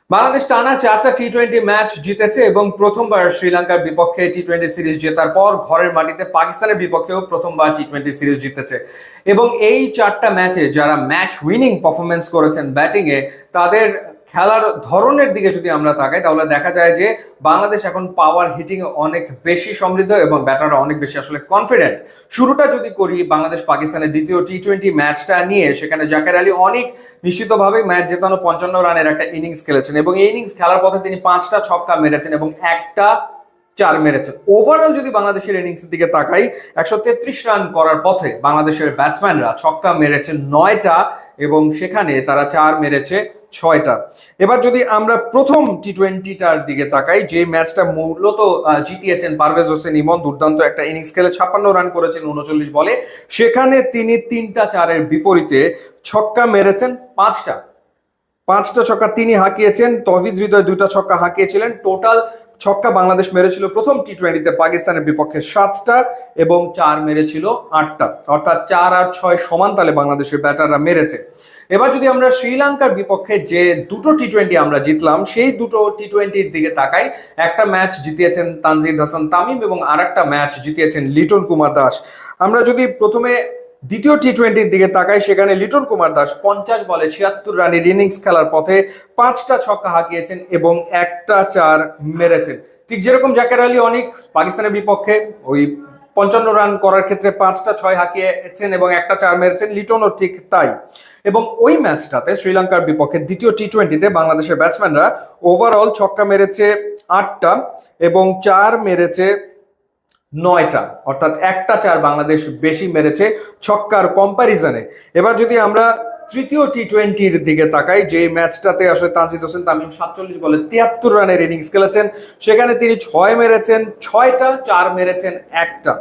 বাংলাদেশ টানা 4টা টি-20 ম্যাচ জিতেছে এবং প্রথমবার শ্রীলঙ্কার বিপক্ষে টি-20 সিরিজ জেতার পর ঘরের মাটিতে পাকিস্তানের বিপক্ষেও প্রথমবার টি-20 সিরিজ জিতেছে। এবং এই 4টা ম্যাচে যারা ম্যাচ উইনিং পারফরমেন্স করেছেন ব্যাটিংয়ে, তাদের খেলার ধরনের দিকে যদি আমরা তাকাই তাহলে দেখা যায় যে বাংলাদেশ এখন পাওয়ার হিটিং অনেক বেশি সমৃদ্ধ এবং ব্যাটাররা অনেক বেশি আসলে কনফিডেন্ট। শুরুটা যদি করি বাংলাদেশ পাকিস্তানের দ্বিতীয় টি-20 ম্যাচটা নিয়ে, সেখানে জাকের আলী অনেক নিশ্চিতভাবে ম্যাচ জেতানো 55 রানের একটা ইনিংস খেলেছেন এবং এই ইনিংস খেলার পথে তিনি 5টা ছক্কা মেরেছেন এবং একটা চার মেরেছেন। ওভারঅল যদি বাংলাদেশের ইনিংসের দিকে তাকাই, 133 রান করার পথে বাংলাদেশের ব্যাটসম্যানরা ছক্কা মেরেছেন 9টা এবং সেখানে তারা চার মেরেছে 6টা। এবার যদি আমরা প্রথম টি-20টার দিকে তাকাই, যে ম্যাচটা মূলত জিতিয়েছেন পারভেজ হোসেন ইমন, দুর্দান্ত একটা ইনিংস খেলে 56 রান করেছেন 39 বলে, সেখানে তিনি 3টা চারের বিপরীতে ছক্কা মেরেছেন 5টা ছক্কা তিনি হাঁকিয়েছেন। তৌহিদ হৃদয় 2টা ছক্কা হাঁকিয়েছিলেন। টোটাল ছক্কা বাংলাদেশ মেরেছিল প্রথম টি-20তে পাকিস্তানের বিপক্ষে 7টা এবং চার মেরেছিল 8টা, অর্থাৎ 4 আর 6 সমান তালে বাংলাদেশের ব্যাটাররা মেরেছে। এবার যদি আমরা শ্রীলঙ্কার বিপক্ষে যে দুটো টি-20 আমরা জিতলাম সেই দুটো টি-20-র দিকে তাকাই, একটা ম্যাচ জিতিয়েছেন তানজিদ হাসান তামিম এবং আরেকটা ম্যাচ জিতিয়েছেন লিটন কুমার দাস। আমরা যদি প্রথমে দ্বিতীয় টি-20-র দিকে তাকাই, সেখানে লিটন কুমার দাস 50 বলে 76 রানের ইনিংস খেলার পথে 5টা ছক্কা হাঁকিয়েছেন এবং একটা চার মেরেছেন। ঠিক যেরকম জাকের আলী অনেক পাকিস্তানের বিপক্ষে ওই 55 রান করার ক্ষেত্রে 5টা 6 হাঁকিয়েছেন এবং একটা চার মেরেছেন, লিটনও ঠিক তাই। এবং ওই ম্যাচটাতে শ্রীলঙ্কার বিপক্ষে দ্বিতীয় টি-20-তে বাংলাদেশের ব্যাটসম্যানরা ওভারঅল ছক্কা মেরেছে 8টা এবং চার মেরেছে 9টা, অর্থাৎ একটা চার বাংলাদেশ বেশি মেরেছে ছক্কার কম্প্যারিজনে। এবার যদি আমরা তৃতীয় টি-20-র দিকে তাকাই, যে ম্যাচটাতে আসলে তানজিদ হোসেন তামিম 47 বলে 73 রানের ইনিংস খেলেছেন, সেখানে তিনি 6 মেরেছেন 6টা, চার মেরেছেন একটা।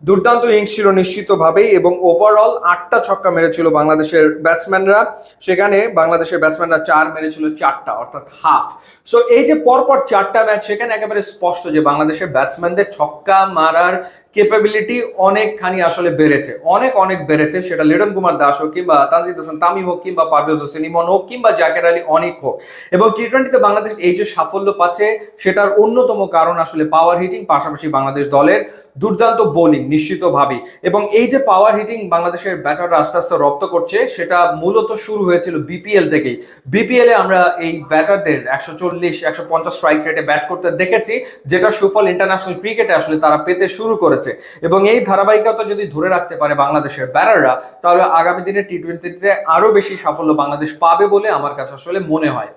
দুর্দান্ত ইনিংস ছিল নিশ্চিতভাবেই এবং ওভারঅল 8টা ছক্কা মেরেছিল বাংলাদেশের ব্যাটসম্যানরা, সেখানে বাংলাদেশের ব্যাটসম্যানরা চার মেরেছিল 4টা, অর্থাৎ হাফ। সো এই যে পরপর 4টা ম্যাচ, সেখানে একেবারে স্পষ্ট যে বাংলাদেশের ব্যাটসম্যানদের ছক্কা মারার ক্যাপাবিলিটি অনেকখানি আসলে বেড়েছে, অনেক অনেক বেড়েছে। সেটা লিটন কুমার দাস হোক কিংবা তানজিদ হাসান তামিম হোক কিংবা পারভেজ হোসেন ইমন হোক কিংবা জাকের আলী অনেক হোক। এবং টি-20-তে বাংলাদেশ এই যে সাফল্য পাচ্ছে, সেটার অন্যতম কারণ আসলে পাওয়ার হিটিং, পাশাপাশি বাংলাদেশ দলের দুর্দান্ত বোলিং নিশ্চিতভাবেই। এবং এই যে পাওয়ার হিটিং বাংলাদেশের ব্যাটাররা আস্তে আস্তে রপ্ত করছে, সেটা মূলত শুরু হয়েছিল বিপিএল থেকেই। বিপিএল এ আমরা এই ব্যাটারদের 140-150 স্ট্রাইক রেটে ব্যাট করতে দেখেছি, যেটা সুফল ইন্টারন্যাশনাল ক্রিকেটে আসলে তারা পেতে শুরু করেছে। এবং এই ধারাবাহিকতা যদি ধরে রাখতে পারে বাংলাদেশের ব্যাটাররা, তাহলে আগামী দিনে টি-20-তে আরো বেশি সাফল্য বাংলাদেশ পাবে বলে আমার কাছে আসলে মনে হয়।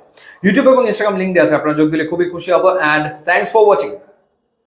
ইউটিউব এবং ইনস্টাগ্রাম লিঙ্ক দেওয়া আছে, আপনারা যোগ দিলে খুবই খুশি হব। And thanks for watching.